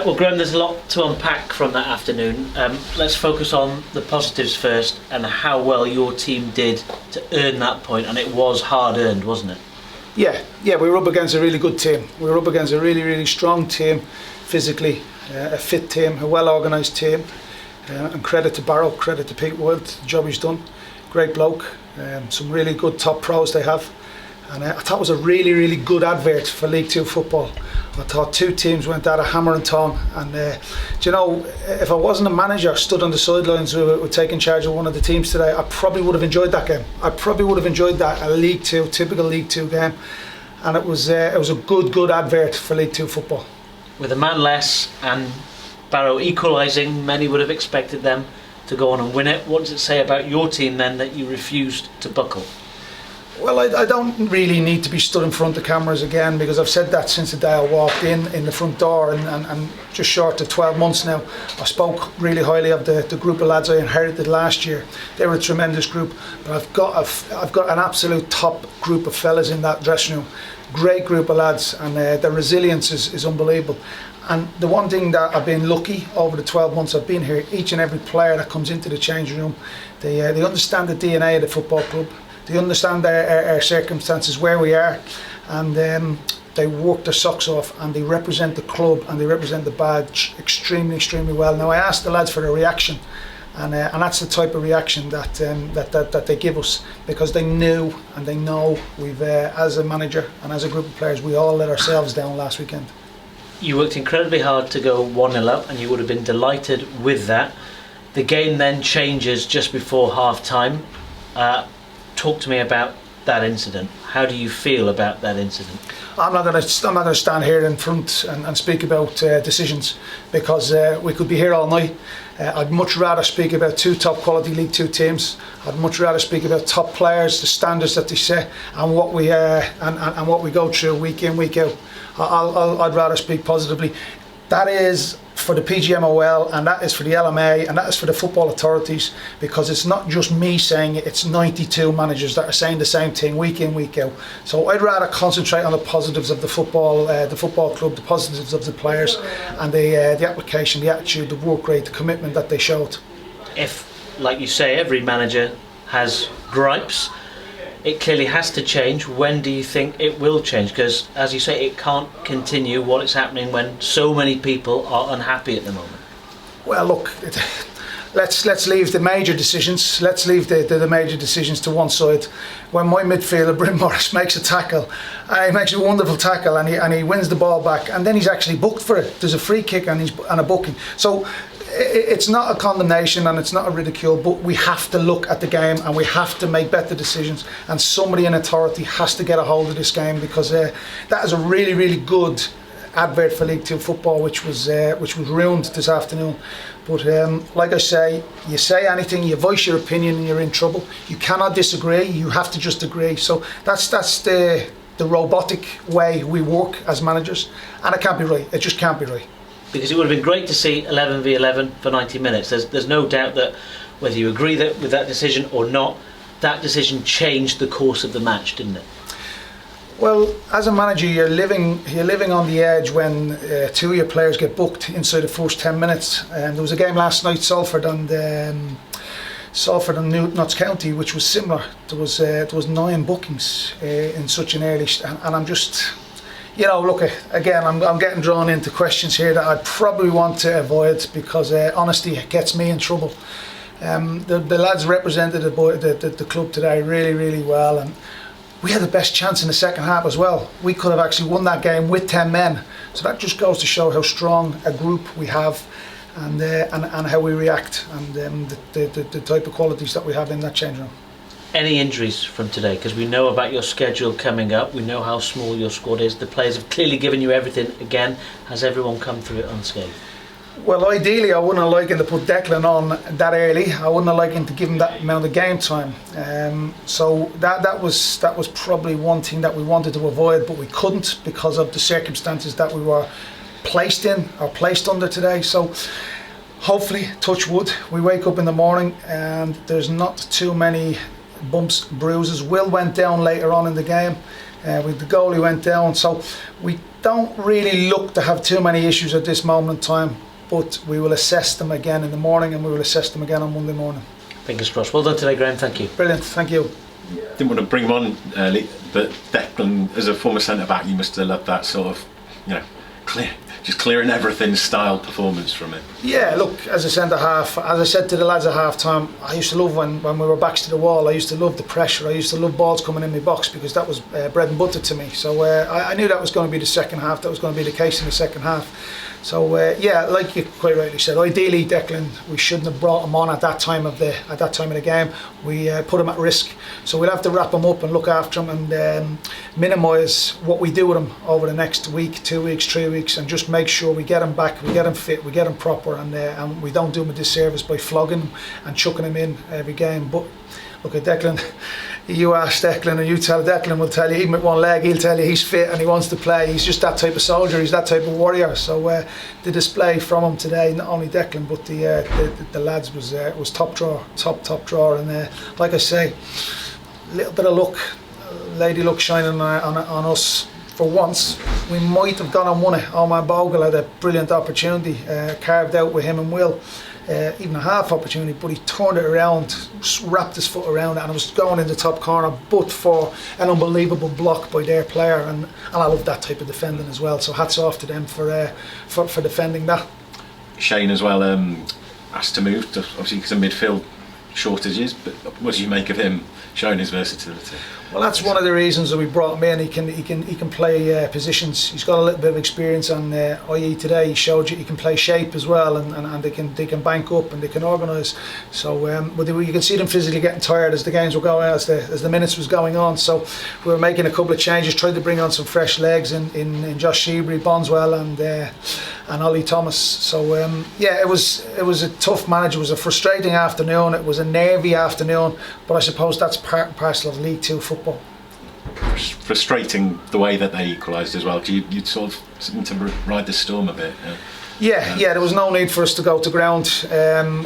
Well, Graham, there's a lot to unpack from that afternoon. Let's focus on the positives first and how well your team did to earn that point, and it was hard earned, wasn't it? Yeah, we were up against a really good team. We were up against a really, really strong team, physically, a fit team, a well organised team. And credit to Barrow, credit to Pete Wood, the job he's done. Great bloke, some really good top pros they have. And I thought it was a really, really good advert for League Two football. I thought two teams went at a hammer and tong. And do you know, if I wasn't a manager, stood on the sidelines with taking charge of one of the teams today, I probably would have enjoyed that game. I probably would have enjoyed that, a League Two, typical League Two game. And it was a good advert for League Two football. With a man less and Barrow equalising, many would have expected them to go on and win it. What does it say about your team then that you refused to buckle? Well, I don't really need to be stood in front of cameras again, because I've said that since the day I walked in the front door, and just short of 12 months now. I spoke really highly of the group of lads I inherited last year. They were a tremendous group, but I've got an absolute top group of fellas in that dressing room. Great group of lads, and their resilience is unbelievable. And the one thing that I've been lucky over the 12 months I've been here, each and every player that comes into the changing room, they understand the DNA of the football club. They understand our circumstances, where we are, and they work their socks off, and they represent the club and they represent the badge extremely well. Now, I asked the lads for a reaction, and that's the type of reaction that they give us, because they knew and they know we've, as a manager and as a group of players, we all let ourselves down last weekend. You worked incredibly hard to go 1-0 up, and you would have been delighted with that. The game then changes just before half time. Talk to me about that incident. How do you feel about that incident? I'm not going to stand here in front and speak about decisions, because we could be here all night. I'd much rather speak about two top quality League Two teams. I'd much rather speak about top players, the standards that they set, and what we and what we go through week in, week out. I'd rather speak positively. That is for the PGMOL, and that is for the LMA, and that is for the football authorities, because it's not just me saying it, it's 92 managers that are saying the same thing week in, week out. So I'd rather concentrate on the positives of the football club, the positives of the players, and the application, the attitude, the work rate, the commitment that they showed. If, like you say, every manager has gripes, it clearly has to change. When do you think it will change? Because, as you say, it can't continue what is happening when so many people are unhappy at the moment. Well, look, let's leave the major decisions. Let's leave the major decisions to one side. When my midfielder, Bryn Morris, makes a tackle, he makes a wonderful tackle, and he wins the ball back, and then he's actually booked for it. There's a free kick and a booking. So it's not a condemnation and it's not a ridicule, but we have to look at the game and we have to make better decisions, and somebody in authority has to get a hold of this game, because that is a really, really good advert for League Two football, which was ruined this afternoon. But like I say, you say anything, you voice your opinion, and you're in trouble. You cannot disagree, you have to just agree. So that's the robotic way we work as managers, and it can't be right. It just can't be right. Because it would have been great to see 11v11 for 90 minutes. There's no doubt that whether you agree with that decision or not, that decision changed the course of the match, didn't it? Well, as a manager, you're living on the edge when two of your players get booked inside the first 10 minutes. There was a game last night, Salford and Notts County, which was similar. There was 9 bookings in such an early, and I'm just. You know, look, again, I'm getting drawn into questions here that I'd probably want to avoid, because honesty gets me in trouble. The lads represented the club today really, really well, and we had the best chance in the second half as well. We could have actually won that game with 10 men. So that just goes to show how strong a group we have, and how we react, and the type of qualities that we have in that changing room. Any injuries from today? Because we know about your schedule coming up, we know how small your squad is, the players have clearly given you everything again. Has everyone come through it unscathed? Well, ideally I wouldn't have liked to put Declan on that early. I wouldn't have liked to give him that amount of game time. So that was probably one thing that we wanted to avoid, but we couldn't, because of the circumstances that we were placed in or placed under today. So hopefully, touch wood, we wake up in the morning and there's not too many bumps, bruises. Will went down later on in the game. With the goalie went down, so we don't really look to have too many issues at this moment in time, but we will assess them again in the morning, and we will assess them again on Monday morning. Fingers crossed. Well done today, Graham. Thank you. Brilliant, thank you. Didn't want to bring him on early, but Declan, as a former centre back, you must have loved that sort of, clearing everything style performance from it. Yeah, look, as a centre half, as I said to the lads at half time, I used to love when we were backs to the wall. I used to love the pressure. I used to love balls coming in my box, because that was bread and butter to me. So I knew that was going to be the second half. That was going to be the case in the second half. So like you quite rightly said, ideally Declan, we shouldn't have brought him on at that time of the game. We put him at risk, so we'll have to wrap him up and look after him, and minimise what we do with him over the next week, 2 weeks, 3 weeks, and just make sure we get him back, we get him fit, we get him proper, and we don't do him a disservice by flogging him and chucking him in every game. But look at Declan. You ask Declan, and you tell Declan, will tell you, even with one leg, he'll tell you he's fit and he wants to play. He's just that type of soldier. He's that type of warrior. So the display from him today, not only Declan but the lads, was top drawer. And like I say, a little bit of luck, lady luck shining on us. For once, we might have gone and won it. Omar Bogle had a brilliant opportunity, carved out with him and Will. Even a half opportunity, but he turned it around, wrapped his foot around it, and it was going in the top corner, but for an unbelievable block by their player, and I love that type of defending as well. So hats off to them for defending that. Shane as well, asked to move, obviously because of midfield shortages, but what do you make of him showing his versatility? Well, that's one of the reasons that we brought him in. He can play positions. He's got a little bit of experience on IE today. He showed you he can play shape as well, and they can bank up and they can organise. So, but you can see them physically getting tired as the games were going, as the minutes was going on. So we were making a couple of changes, tried to bring on some fresh legs in Josh Sheebury, Bonswell, and Ollie Thomas. So it was a tough manage. It was a frustrating afternoon. It was a nervy afternoon. But I suppose that's part and parcel of League Two football. Frustrating the way that they equalised as well. You sort of seem to ride the storm a bit. Yeah, there was no need for us to go to ground.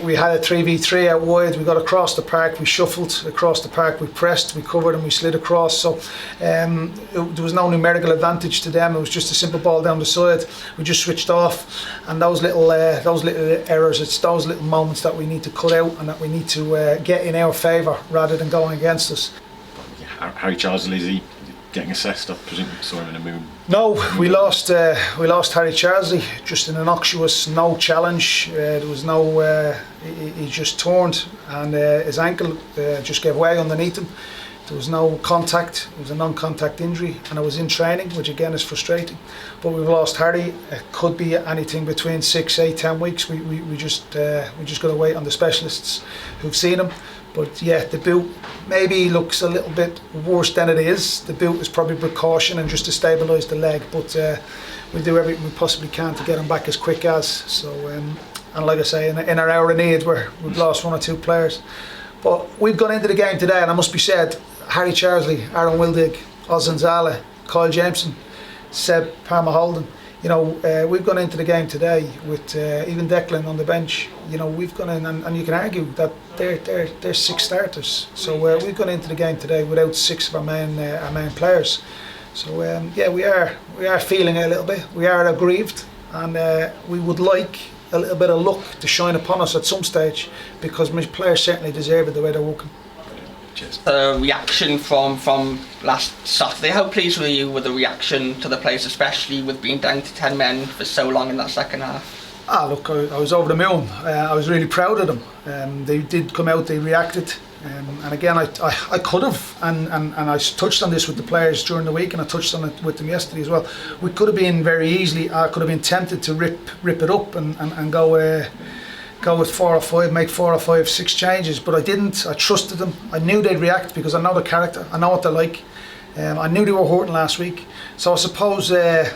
We had a 3v3 out wide. We got across the park, we shuffled across the park, we pressed, we covered, and we slid across. So there was no numerical advantage to them. It was just a simple ball down the side. We just switched off, and those little errors, it's those little moments that we need to cut out and that we need to get in our favour rather than going against us. Harry Charles, is he getting assessed? I presume you saw him in a moon. No, we lost Harry Charsley just in an innocuous, no challenge. There was no. He just turned, and his ankle just gave way underneath him. There was no contact. It was a non-contact injury, and I was in training, which again is frustrating. But we've lost Harry. It could be anything between 6, 8, 10 weeks. We just got to wait on the specialists who've seen him. But yeah, the boot maybe looks a little bit worse than it is. The boot is probably precaution and just to stabilise the leg. But we'll do everything we possibly can to get him back as quick as. So and like I say, in our hour of need, we've lost 1 or 2 players. But we've gone into the game today, and I must be said, Harry Charsley, Aaron Wildig, Ozan Zala, Kyle Jameson, Seb Parma-Holden. We've gone into the game today with even Declan on the bench. We've gone in, and you can argue that they're 6 starters. So we've gone into the game today without 6 of our main players. So we are feeling it a little bit. We are aggrieved, and we would like a little bit of luck to shine upon us at some stage, because my players certainly deserve it the way they're working. Cheers. Reaction from last Saturday. How pleased were you with the reaction to the players, especially with being down to 10 men for so long in that second half? Look, I was over the moon. I was really proud of them. They did come out, they reacted. And again, I could have, and I touched on this with the players during the week, and I touched on it with them yesterday as well. We could have been very easily, I could have been tempted to rip it up and go with 4 or 5, make 4 or 5, 6 changes, but I didn't. I trusted them. I knew they'd react because I know the character. I know what they're like. I knew they were hurting last week, so I suppose I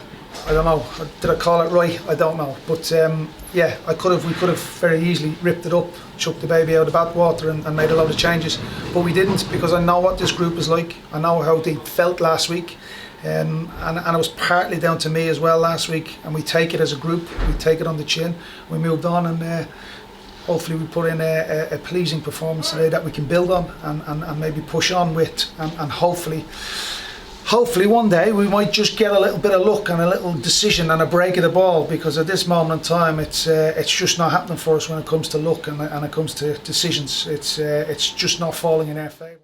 don't know. Did I call it right? I don't know. But I could have. We could have very easily ripped it up, chucked the baby out of the bathwater, and made a lot of changes. But we didn't, because I know what this group is like. I know how they felt last week. And it was partly down to me as well last week, and we take it as a group, we take it on the chin, we moved on, and hopefully we put in a pleasing performance today that we can build on and maybe push on with, and hopefully hopefully one day we might just get a little bit of luck and a little decision and a break of the ball, because at this moment in time it's just not happening for us when it comes to luck and it comes to decisions. It's just not falling in our favour.